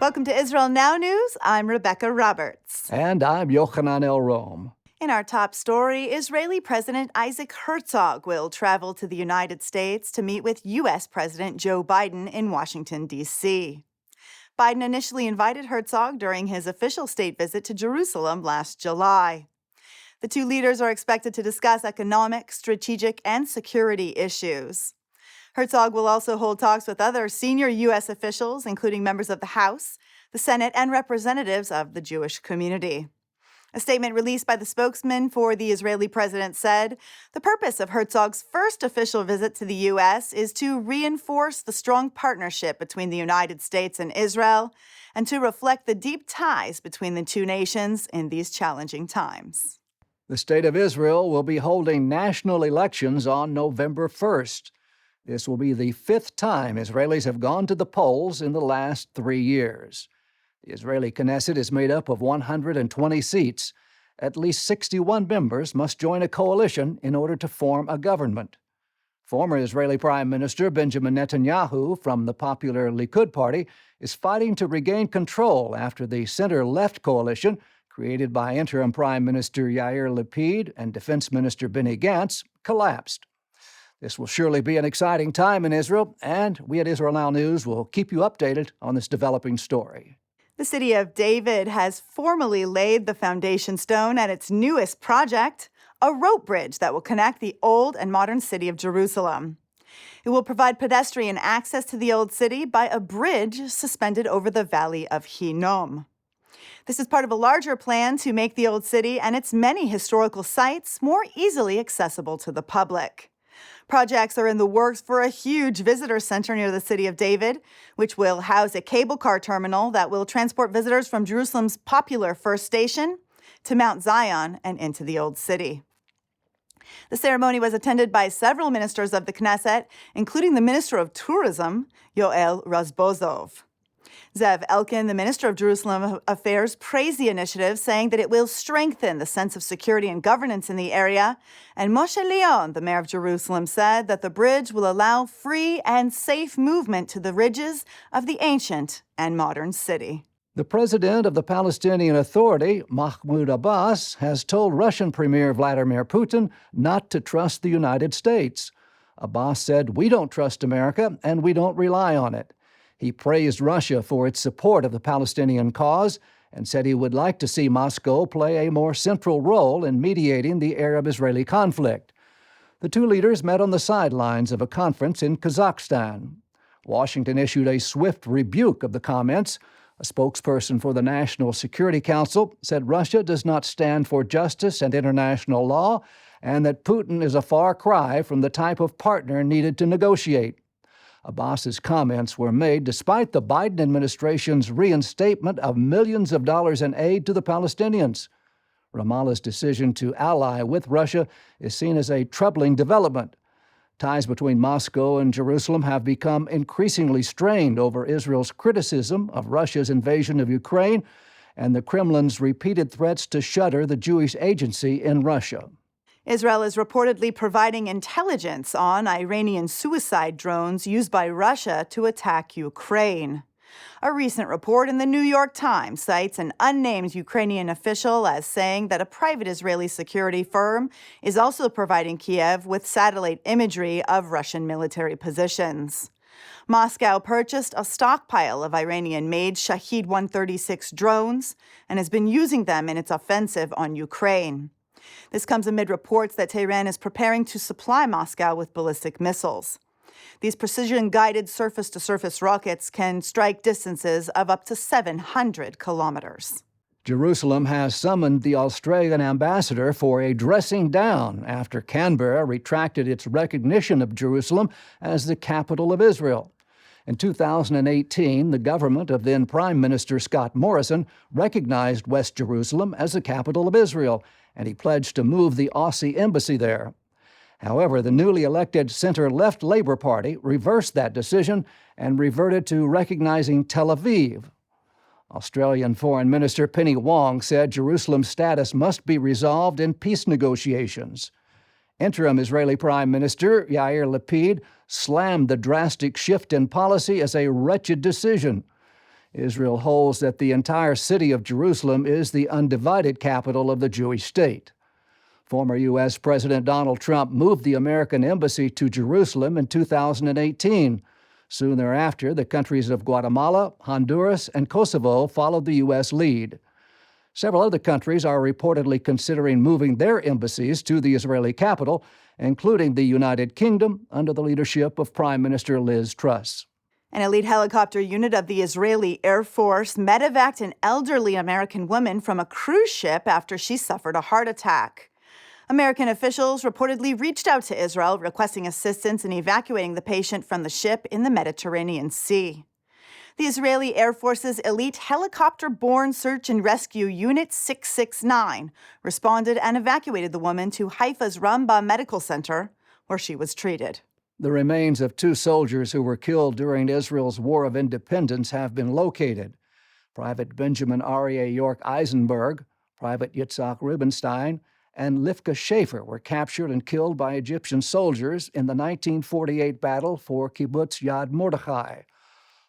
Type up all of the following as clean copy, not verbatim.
Welcome to Israel Now News. I'm Rebecca Roberts. And I'm Yochanan El Rome. In our top story, Israeli President Isaac Herzog will travel to the United States to meet with U.S. President Joe Biden in Washington, D.C. Biden initially invited Herzog during his official state visit to Jerusalem last July. The two leaders are expected to discuss economic, strategic, and security issues. Herzog will also hold talks with other senior U.S. officials, including members of the House, the Senate, and representatives of the Jewish community. A statement released by the spokesman for the Israeli president said, the purpose of Herzog's first official visit to the U.S. is to reinforce the strong partnership between the United States and Israel and to reflect the deep ties between the two nations in these challenging times. The state of Israel will be holding national elections on November 1st. This will be the fifth time Israelis have gone to the polls in the last 3 years. The Israeli Knesset is made up of 120 seats. At least 61 members must join a coalition in order to form a government. Former Israeli Prime Minister Benjamin Netanyahu from the popular Likud party is fighting to regain control after the center-left coalition, created by interim Prime Minister Yair Lapid and Defense Minister Benny Gantz, collapsed. This will surely be an exciting time in Israel, and we at Israel Now News will keep you updated on this developing story. The city of David has formally laid the foundation stone at its newest project, a rope bridge that will connect the old and modern city of Jerusalem. It will provide pedestrian access to the old city by a bridge suspended over the valley of Hinnom. This is part of a larger plan to make the old city and its many historical sites more easily accessible to the public. Projects are in the works for a huge visitor center near the city of David, which will house a cable car terminal that will transport visitors from Jerusalem's popular First Station to Mount Zion and into the Old City. The ceremony was attended by several ministers of the Knesset, including the Minister of Tourism, Yoel Razbozov. Zev Elkin, the Minister of Jerusalem Affairs, praised the initiative, saying that it will strengthen the sense of security and governance in the area. And Moshe Leon, the mayor of Jerusalem, said that the bridge will allow free and safe movement to the ridges of the ancient and modern city. The president of the Palestinian Authority, Mahmoud Abbas, has told Russian Premier Vladimir Putin not to trust the United States. Abbas said, "We don't trust America, and we don't rely on it." He praised Russia for its support of the Palestinian cause and said he would like to see Moscow play a more central role in mediating the Arab-Israeli conflict. The two leaders met on the sidelines of a conference in Kazakhstan. Washington issued a swift rebuke of the comments. A spokesperson for the National Security Council said Russia does not stand for justice and international law, and that Putin is a far cry from the type of partner needed to negotiate. Abbas's comments were made despite the Biden administration's reinstatement of millions of dollars in aid to the Palestinians. Ramallah's decision to ally with Russia is seen as a troubling development. Ties between Moscow and Jerusalem have become increasingly strained over Israel's criticism of Russia's invasion of Ukraine and the Kremlin's repeated threats to shutter the Jewish agency in Russia. Israel is reportedly providing intelligence on Iranian suicide drones used by Russia to attack Ukraine. A recent report in the New York Times cites an unnamed Ukrainian official as saying that a private Israeli security firm is also providing Kiev with satellite imagery of Russian military positions. Moscow purchased a stockpile of Iranian-made Shahed 136 drones and has been using them in its offensive on Ukraine. This comes amid reports that Tehran is preparing to supply Moscow with ballistic missiles. These precision-guided surface-to-surface rockets can strike distances of up to 700 kilometers. Jerusalem has summoned the Australian ambassador for a dressing down after Canberra retracted its recognition of Jerusalem as the capital of Israel. In 2018, the government of then Prime Minister Scott Morrison recognized West Jerusalem as the capital of Israel, and he pledged to move the Aussie embassy there. However, the newly elected center-left Labour Party reversed that decision and reverted to recognizing Tel Aviv. Australian Foreign Minister Penny Wong said Jerusalem's status must be resolved in peace negotiations. Interim Israeli Prime Minister Yair Lapid slammed the drastic shift in policy as a wretched decision. Israel holds that the entire city of Jerusalem is the undivided capital of the Jewish state. Former U.S. President Donald Trump moved the American embassy to Jerusalem in 2018. Soon thereafter, the countries of Guatemala, Honduras, and Kosovo followed the U.S. lead. Several other countries are reportedly considering moving their embassies to the Israeli capital, including the United Kingdom under the leadership of Prime Minister Liz Truss. An elite helicopter unit of the Israeli Air Force medevaced an elderly American woman from a cruise ship after she suffered a heart attack. American officials reportedly reached out to Israel requesting assistance in evacuating the patient from the ship in the Mediterranean Sea. The Israeli Air Force's elite helicopter-borne search and rescue Unit 669 responded and evacuated the woman to Haifa's Rambam Medical Center, where she was treated. The remains of 2 soldiers who were killed during Israel's War of Independence have been located. Private Benjamin Aryeh York Eisenberg, Private Yitzhak Rubenstein, and Livka Schaefer were captured and killed by Egyptian soldiers in the 1948 battle for Kibbutz Yad Mordechai.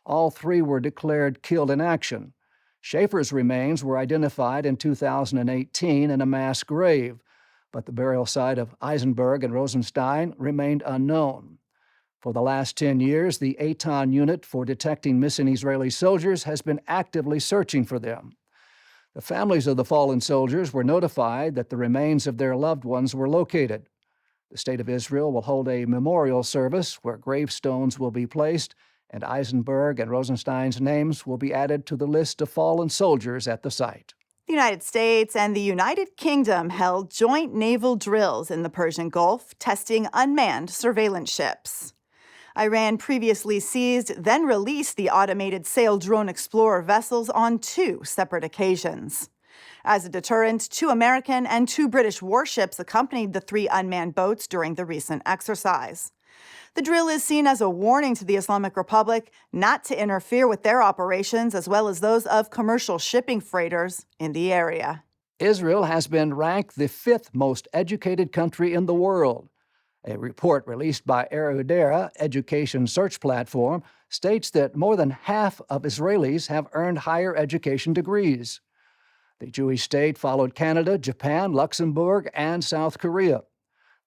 All 3 were declared killed in action. Schaefer's remains were identified in 2018 in a mass grave, but the burial site of Eisenberg and Rosenstein remained unknown. For the last 10 years, the Eitan unit for detecting missing Israeli soldiers has been actively searching for them. The families of the fallen soldiers were notified that the remains of their loved ones were located. The State of Israel will hold a memorial service where gravestones will be placed, and Eisenberg and Rosenstein's names will be added to the list of fallen soldiers at the site. The United States and the United Kingdom held joint naval drills in the Persian Gulf, testing unmanned surveillance ships. Iran previously seized, then released the automated sail drone Explorer vessels on 2 separate occasions. As a deterrent, 2 American and 2 British warships accompanied the 3 unmanned boats during the recent exercise. The drill is seen as a warning to the Islamic Republic not to interfere with their operations as well as those of commercial shipping freighters in the area. Israel has been ranked the 5th most educated country in the world. A report released by Erudera education search platform states that more than half of Israelis have earned higher education degrees. The Jewish state followed Canada, Japan, Luxembourg, and South Korea.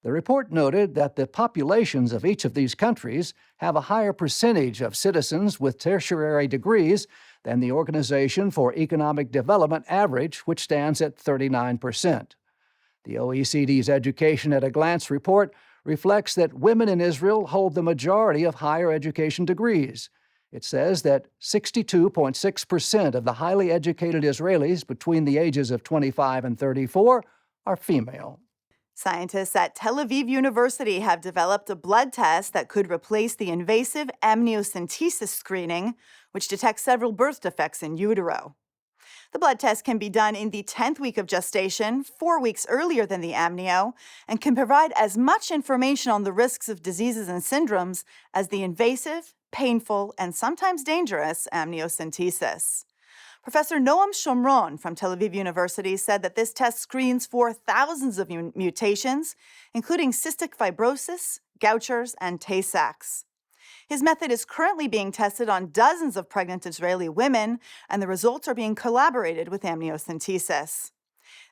The report noted that the populations of each of these countries have a higher percentage of citizens with tertiary degrees than the Organization for Economic Development average, which stands at 39%. The OECD's Education at a Glance report reflects that women in Israel hold the majority of higher education degrees. It says that 62.6% of the highly educated Israelis between the ages of 25 and 34 are female. Scientists at Tel Aviv University have developed a blood test that could replace the invasive amniocentesis screening, which detects several birth defects in utero. The blood test can be done in the 10th week of gestation, 4 weeks earlier than the amnio, and can provide as much information on the risks of diseases and syndromes as the invasive, painful, and sometimes dangerous amniocentesis. Professor Noam Shomron from Tel Aviv University said that this test screens for thousands of mutations, including cystic fibrosis, Gauchers, and Tay-Sachs. His method is currently being tested on dozens of pregnant Israeli women, and the results are being collaborated with amniocentesis.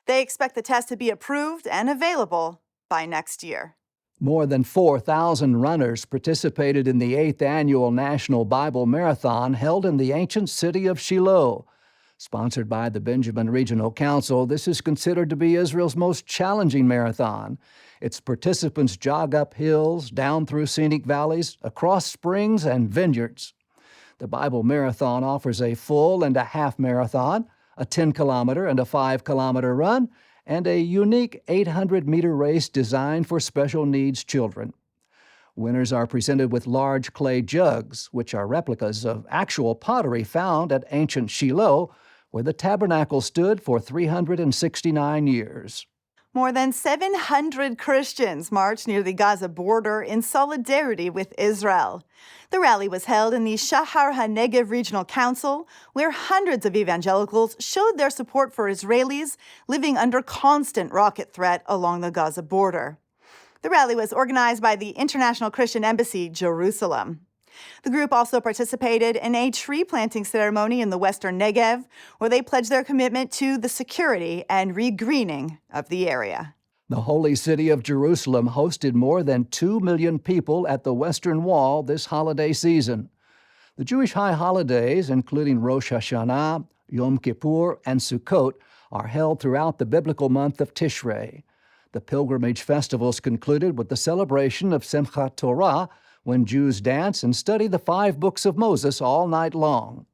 They expect the test to be approved and available by next year. More than 4,000 runners participated in the 8th annual National Bible Marathon held in the ancient city of Shiloh. Sponsored by the Benjamin Regional Council, this is considered to be Israel's most challenging marathon. Its participants jog up hills, down through scenic valleys, across springs and vineyards. The Bible Marathon offers a full and a half marathon, a 10-kilometer and a 5-kilometer run, and a unique 800-meter race designed for special needs children. Winners are presented with large clay jugs, which are replicas of actual pottery found at ancient Shiloh, where the tabernacle stood for 369 years. More than 700 Christians marched near the Gaza border in solidarity with Israel. The rally was held in the Shahar HaNegev Regional Council, where hundreds of evangelicals showed their support for Israelis living under constant rocket threat along the Gaza border. The rally was organized by the International Christian Embassy, Jerusalem. The group also participated in a tree planting ceremony in the western Negev, where they pledged their commitment to the security and regreening of the area. The holy city of Jerusalem hosted more than 2 million people at the Western Wall this holiday season. The Jewish high holidays, including Rosh Hashanah, Yom Kippur, and Sukkot, are held throughout the biblical month of Tishrei. The pilgrimage festivals concluded with the celebration of Simchat Torah, when Jews dance and study the 5 books of Moses all night long.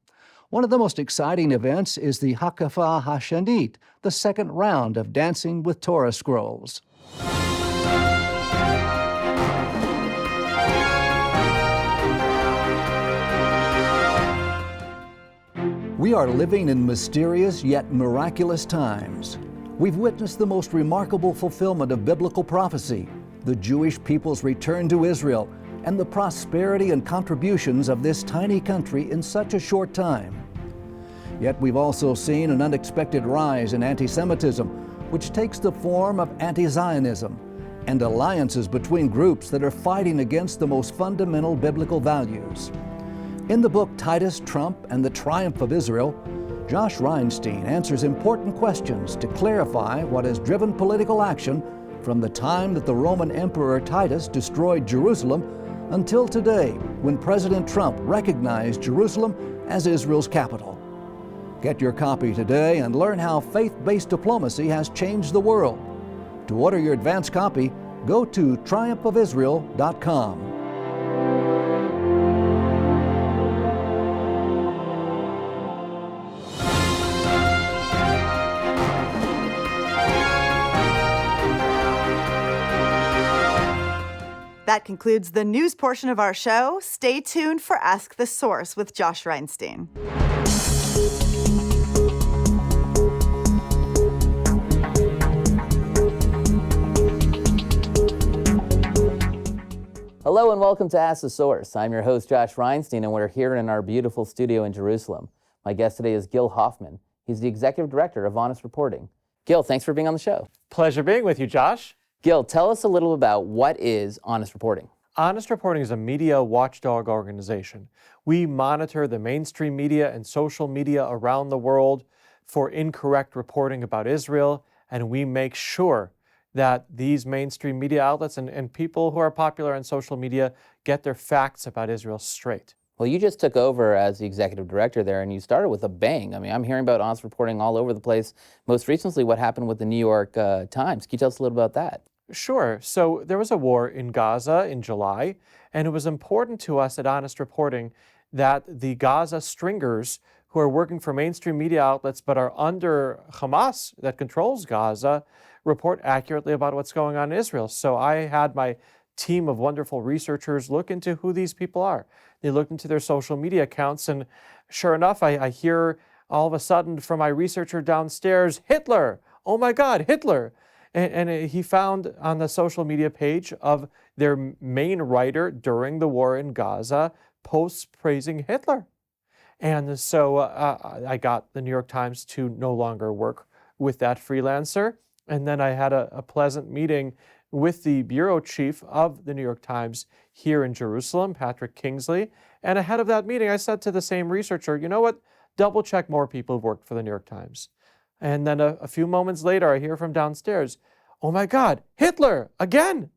One of the most exciting events is the Hakafah Hashanit, the second round of dancing with Torah scrolls. We are living in mysterious yet miraculous times. We've witnessed the most remarkable fulfillment of biblical prophecy, the Jewish people's return to Israel, and the prosperity and contributions of this tiny country in such a short time. Yet we've also seen an unexpected rise in anti-Semitism, which takes the form of anti-Zionism and alliances between groups that are fighting against the most fundamental biblical values. In the book Titus, Trump, and the Triumph of Israel, Josh Reinstein answers important questions to clarify what has driven political action from the time that the Roman Emperor Titus destroyed Jerusalem until today, when President Trump recognized Jerusalem as Israel's capital. Get your copy today and learn how faith-based diplomacy has changed the world. To order your advance copy, go to triumphofisrael.com. That concludes the news portion of our show. Stay tuned for Ask the Source with Josh Reinstein. Hello and welcome to Ask the Source. I'm your host, Josh Reinstein, and we're here in our beautiful studio in Jerusalem. My guest today is Gil Hoffman. He's the Executive Director of Honest Reporting. Gil, thanks for being on the show. Pleasure being with you, Josh. Gil, tell us a little about what is Honest Reporting. Honest Reporting is a media watchdog organization. We monitor the mainstream media and social media around the world for incorrect reporting about Israel, and we make sure that these mainstream media outlets and people who are popular on social media get their facts about Israel straight. Well, you just took over as the Executive Director there, and you started with a bang. I mean, I'm hearing about Honest Reporting all over the place. Most recently, what happened with the New York Times. Can you tell us a little about that? Sure. So there was a war in Gaza in July, and it was important to us at Honest Reporting that the Gaza stringers who are working for mainstream media outlets but are under Hamas that controls Gaza report accurately about what's going on in Israel. So I had my team of wonderful researchers look into who these people are. They looked into their social media accounts, and sure enough, I hear all of a sudden from my researcher downstairs, Hitler! Oh my God, Hitler! And he found on the social media page of their main writer during the war in Gaza posts praising Hitler. And so I got the New York Times to no longer work with that freelancer. And then I had a pleasant meeting with the bureau chief of the New York Times here in Jerusalem, Patrick Kingsley. And ahead of that meeting, I said to the same researcher, you know what, double check more people who've worked for the New York Times. And then a few moments later, I hear from downstairs, oh my God, Hitler, again.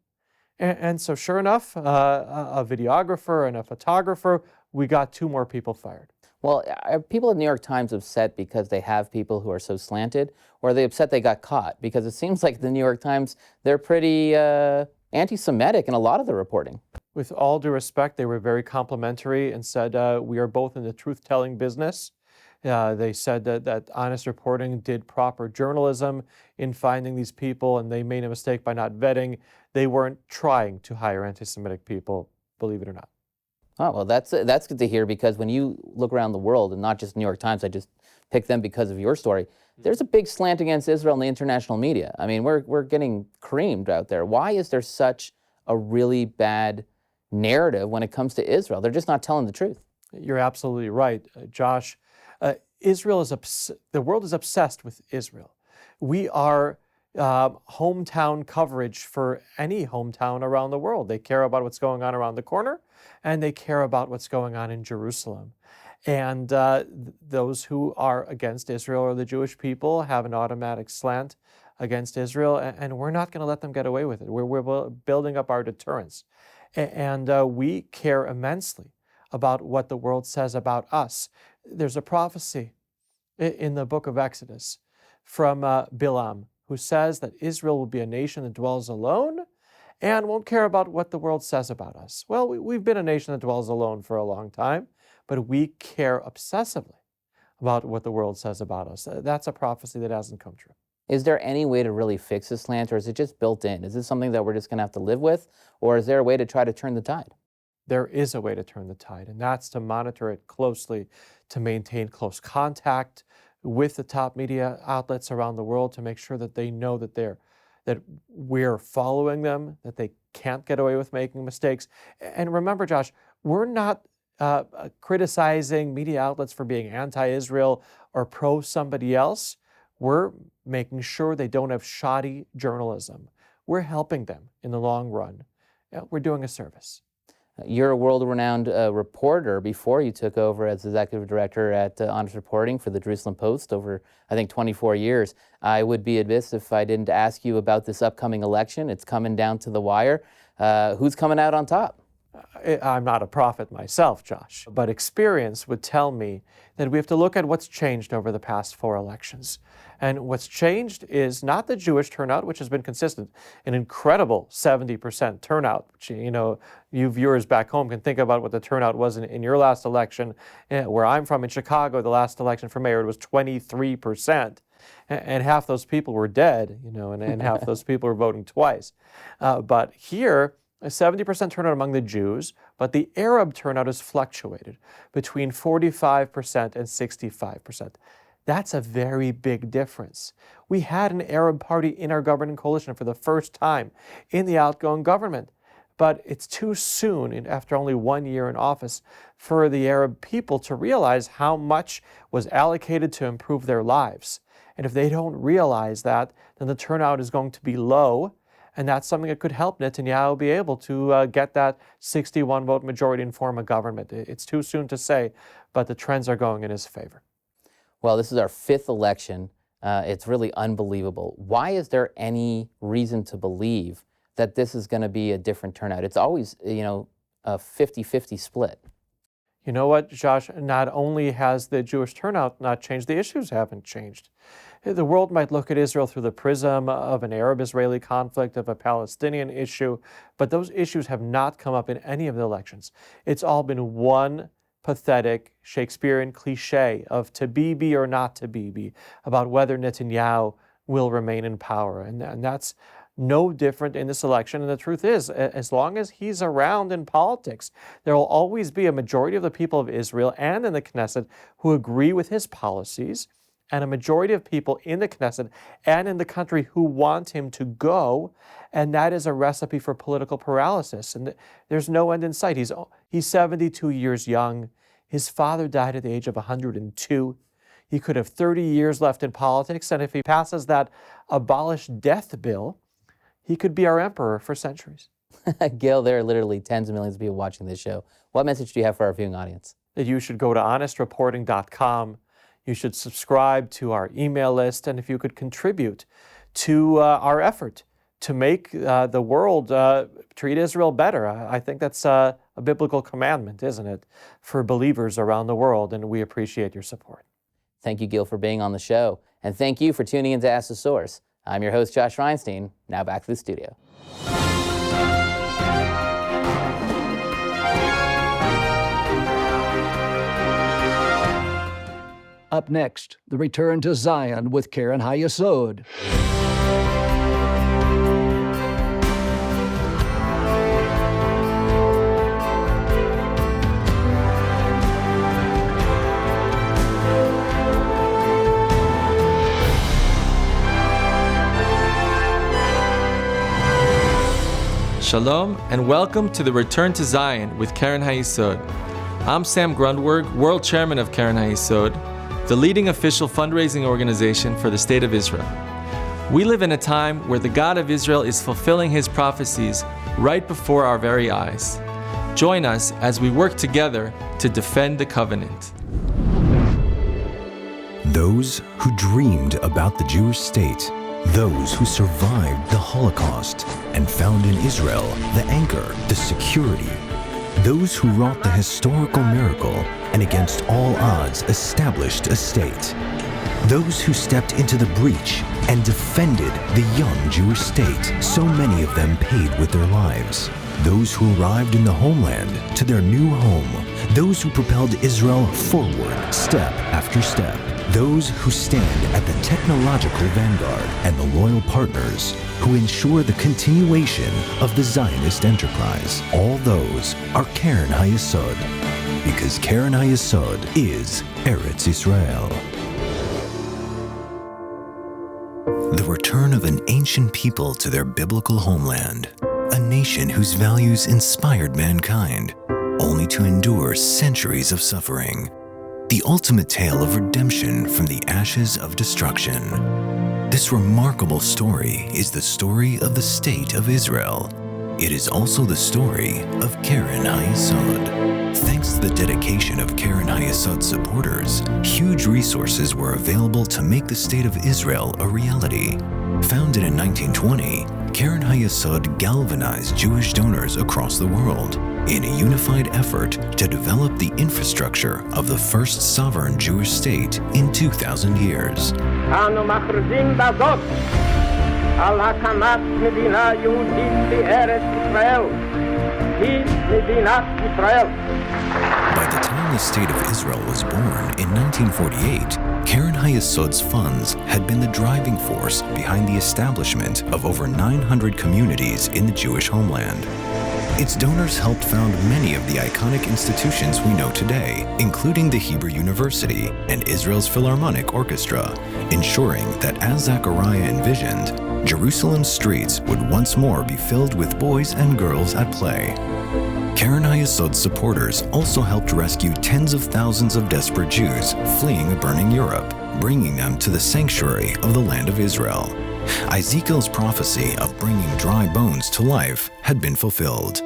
And so sure enough, a videographer and a photographer, we got 2 more people fired. Well, are people at the New York Times upset because they have people who are so slanted, or are they upset they got caught? Because it seems like the New York Times, they're pretty anti-Semitic in a lot of the reporting. With all due respect, they were very complimentary and said, we are both in the truth-telling business. They said that Honest Reporting did proper journalism in finding these people, and they made a mistake by not vetting. They weren't trying to hire anti-Semitic people, believe it or not. Oh, well, that's good to hear, because when you look around the world, and not just New York Times, I just picked them because of your story, there's a big slant against Israel in the international media. I mean, we're getting creamed out there. Why is there such a really bad narrative when it comes to Israel? They're just not telling the truth. You're absolutely right, Josh. Israel is the world is obsessed with Israel. We are hometown coverage for any hometown around the world. They care about what's going on around the corner, and they care about what's going on in Jerusalem. And those who are against Israel or the Jewish people have an automatic slant against Israel, and we're not going to let them get away with it. We're building up our deterrence. And we care immensely about what the world says about us. There's a prophecy in the book of Exodus from Bilam, who says that Israel will be a nation that dwells alone and won't care about what the world says about us. Well, we've been a nation that dwells alone for a long time, but we care obsessively about what the world says about us. That's a prophecy that hasn't come true. Is there any way to really fix this slant, or is it just built in? Is this something that we're just going to have to live with, or is there a way to try to turn the tide? There is a way to turn the tide, and that's to monitor it closely, to maintain close contact with the top media outlets around the world to make sure that they know that we're following them, that they can't get away with making mistakes. And remember, Josh, we're not criticizing media outlets for being anti-Israel or pro-somebody else. We're making sure they don't have shoddy journalism. We're helping them in the long run. We're doing a service. You're a world-renowned reporter before you took over as executive director at Honest Reporting for the Jerusalem Post over, I think, 24 years. I would be amiss if I didn't ask you about this upcoming election. It's coming down to the wire. Who's coming out on top? I'm not a prophet myself, Josh, but experience would tell me that we have to look at what's changed over the past 4 elections. And what's changed is not the Jewish turnout, which has been consistent, an incredible 70% turnout, which, you viewers back home can think about what the turnout was in your last election. Where I'm from in Chicago, the last election for mayor, it was 23%. And half those people were dead, and half those people were voting twice. But here, a 70% turnout among the Jews, but the Arab turnout has fluctuated between 45% and 65%. That's a very big difference. We had an Arab party in our governing coalition for the first time in the outgoing government, but it's too soon, after only 1 year in office, for the Arab people to realize how much was allocated to improve their lives. And if they don't realize that, then the turnout is going to be low. And that's something that could help Netanyahu be able to get that 61-vote majority and form a government. It's too soon to say, but the trends are going in his favor. Well, this is our 5th election. It's really unbelievable. Why is there any reason to believe that this is going to be a different turnout? It's always, a 50-50 split. You know what, Josh? Not only has the Jewish turnout not changed, the issues haven't changed. The world might look at Israel through the prism of an Arab-Israeli conflict, of a Palestinian issue, but those issues have not come up in any of the elections. It's all been one pathetic Shakespearean cliche of to be or not to be, about whether Netanyahu will remain in power. And that's no different in this election. And the truth is, as long as he's around in politics, there will always be a majority of the people of Israel and in the Knesset who agree with his policies, and a majority of people in the Knesset and in the country who want him to go, and that is a recipe for political paralysis. And there's no end in sight. He's 72 years young. His father died at the age of 102. He could have 30 years left in politics, and if he passes that abolish death bill, he could be our emperor for centuries. Gil, there are literally tens of millions of people watching this show. What message do you have for our viewing audience? That you should go to honestreporting.com. You should subscribe to our email list, and if you could contribute to our effort to make the world treat Israel better. I think that's a biblical commandment, isn't it, for believers around the world, and we appreciate your support. Thank you, Gil, for being on the show, and thank you for tuning in to Ask the Source. I'm your host, Josh Reinstein. Now back to the studio. Up next, the return to Zion with Karen Hayesod. Shalom and welcome to the Return to Zion with Karen Hayesod. I'm Sam Grundwerg, World Chairman of Karen Hayesod, the leading official fundraising organization for the State of Israel. We live in a time where the God of Israel is fulfilling his prophecies right before our very eyes. Join us as we work together to defend the covenant. Those who dreamed about the Jewish state, those who survived the Holocaust and found in Israel the anchor, the security, those who wrought the historical miracle and against all odds established a state, those who stepped into the breach and defended the young Jewish state, so many of them paid with their lives, those who arrived in the homeland to their new home, those who propelled Israel forward step after step, those who stand at the technological vanguard, and the loyal partners who ensure the continuation of the Zionist enterprise. All those are Keren HaYesod, because Keren HaYesod is Eretz Israel. The return of an ancient people to their biblical homeland, a nation whose values inspired mankind, only to endure centuries of suffering. The ultimate tale of redemption from the ashes of destruction. This remarkable story is the story of the State of Israel. It is also the story of Keren HaYesod. Thanks to the dedication of Keren HaYesod supporters, huge resources were available to make the State of Israel a reality. Founded in 1920, Keren HaYesod galvanized Jewish donors across the world in a unified effort to develop the infrastructure of the first sovereign Jewish state in 2,000 years. אנו מכריזים בזאת על הקמת מדינה יהודית בארץ ישראל. היא מדינת ישראל. By the time the State of Israel was born in 1948, Keren HaYesod's funds had been the driving force behind the establishment of over 900 communities in the Jewish homeland. Its donors helped found many of the iconic institutions we know today, including the Hebrew University and Israel's Philharmonic Orchestra, ensuring that, as Zechariah envisioned, Jerusalem's streets would once more be filled with boys and girls at play. Keren HaYesod's supporters also helped rescue tens of thousands of desperate Jews fleeing a burning Europe, bringing them to the sanctuary of the land of Israel. Ezekiel's prophecy of bringing dry bones to life had been fulfilled.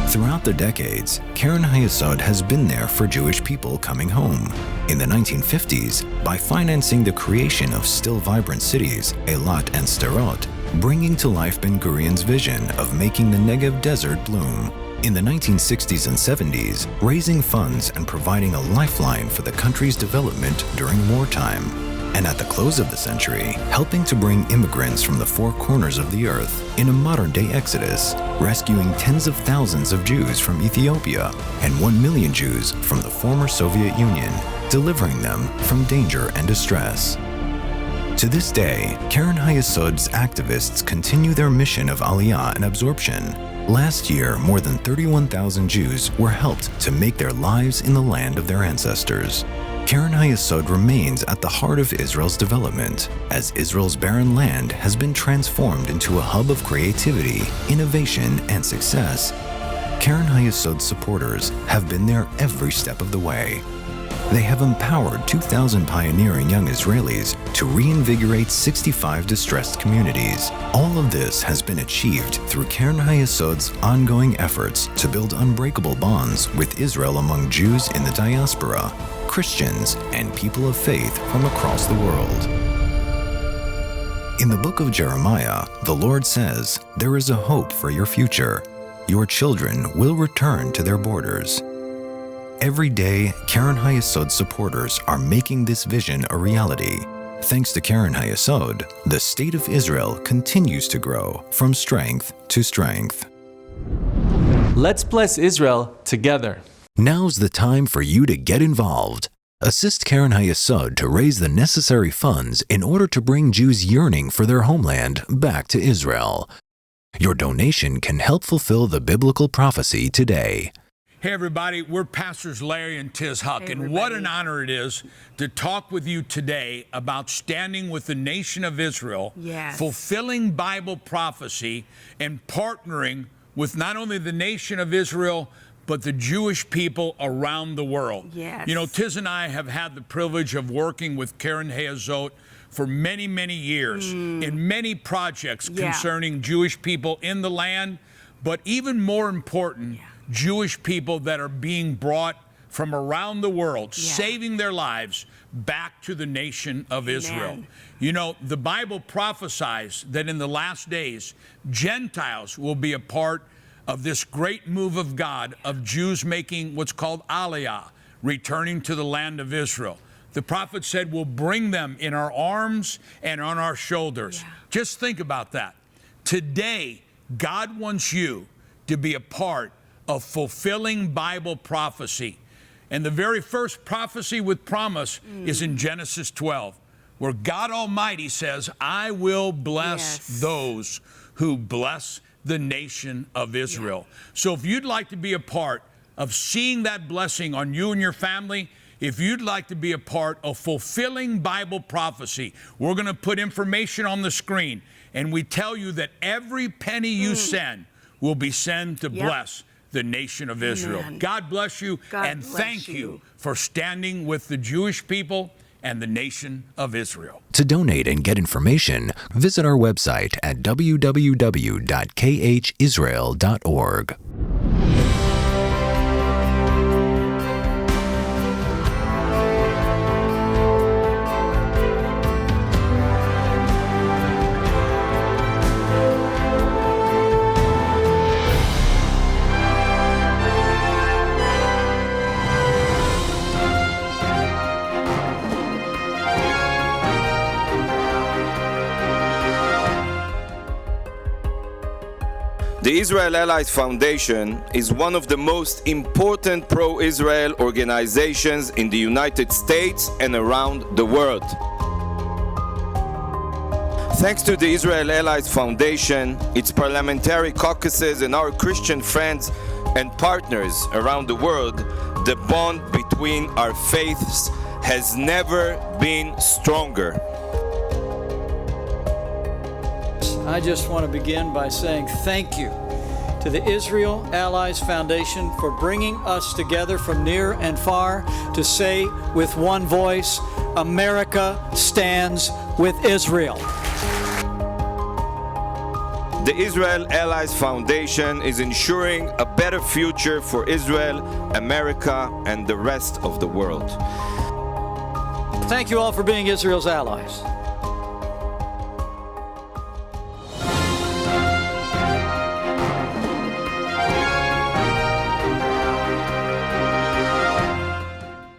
Throughout the decades, Keren HaYesod has been there for Jewish people coming home. In the 1950s, by financing the creation of still vibrant cities, Eilat and Sderot, bringing to life Ben-Gurion's vision of making the Negev desert bloom. In the 1960s and 70s, raising funds and providing a lifeline for the country's development during wartime. And at the close of the century, helping to bring immigrants from the four corners of the earth in a modern-day exodus, rescuing tens of thousands of Jews from Ethiopia and 1 million Jews from the former Soviet Union, delivering them from danger and distress. To this day, Keren HaYesod's activists continue their mission of aliyah and absorption. Last year, more than 31,000 Jews were helped to make their lives in the land of their ancestors. Keren HaYesod remains at the heart of Israel's development, as Israel's barren land has been transformed into a hub of creativity, innovation, and success. Keren HaYesod's supporters have been there every step of the way. They have empowered 2,000 pioneering young Israelis to reinvigorate 65 distressed communities. All of this has been achieved through Keren HaYesod's ongoing efforts to build unbreakable bonds with Israel among Jews in the diaspora, Christians, and people of faith from across the world. In the book of Jeremiah, the Lord says, "There is a hope for your future. Your children will return to their borders." Every day, Keren HaYesod supporters are making this vision a reality. Thanks to Keren HaYesod, the State of Israel continues to grow from strength to strength. Let's bless Israel together. Now's the time for you to get involved. Assist Keren HaYesod to raise the necessary funds in order to bring Jews yearning for their homeland back to Israel. Your donation can help fulfill the biblical prophecy today. Hey everybody, we're Pastors Larry and Tiz Huck, and what an honor it is to talk with you today about standing with the nation of Israel, fulfilling Bible prophecy, and partnering with not only the nation of Israel, but the Jewish people around the world. You know, Tiz and I have had the privilege of working with Keren HaYesod for many, many years in many projects concerning Jewish people in the land, but even more important, Jewish people that are being brought from around the world, saving their lives back to the nation of Israel. You know, the Bible prophesies that in the last days, Gentiles will be a part of this great move of God of Jews making what's called Aliyah, returning to the land of Israel. The prophet said, we'll bring them in our arms and on our shoulders. Just think about that. Today, God wants you to be a part of fulfilling Bible prophecy. And the very first prophecy with promise is in Genesis 12, where God Almighty says, I will bless those who bless the nation of Israel. So if you'd like to be a part of seeing that blessing on you and your family, if you'd like to be a part of fulfilling Bible prophecy, we're going to put information on the screen, and we tell you that every penny you send will be sent to bless the nation of Israel. God bless you, and thank you for standing with the Jewish people and the nation of Israel. To donate and get information, visit our website at www.khisrael.org. The Israel Allies Foundation is one of the most important pro-Israel organizations in the United States and around the world. Thanks to the Israel Allies Foundation, its parliamentary caucuses, and our Christian friends and partners around the world, the bond between our faiths has never been stronger. I just want to begin by saying thank you to the Israel Allies Foundation for bringing us together from near and far to say with one voice, America stands with Israel. The Israel Allies Foundation is ensuring a better future for Israel, America, and the rest of the world. Thank you all for being Israel's allies.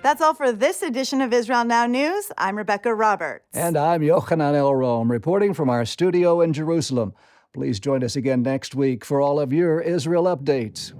That's all for this edition of Israel Now News. I'm Rebecca Roberts. And I'm Yochanan El Rome, reporting from our studio in Jerusalem. Please join us again next week for all of your Israel updates.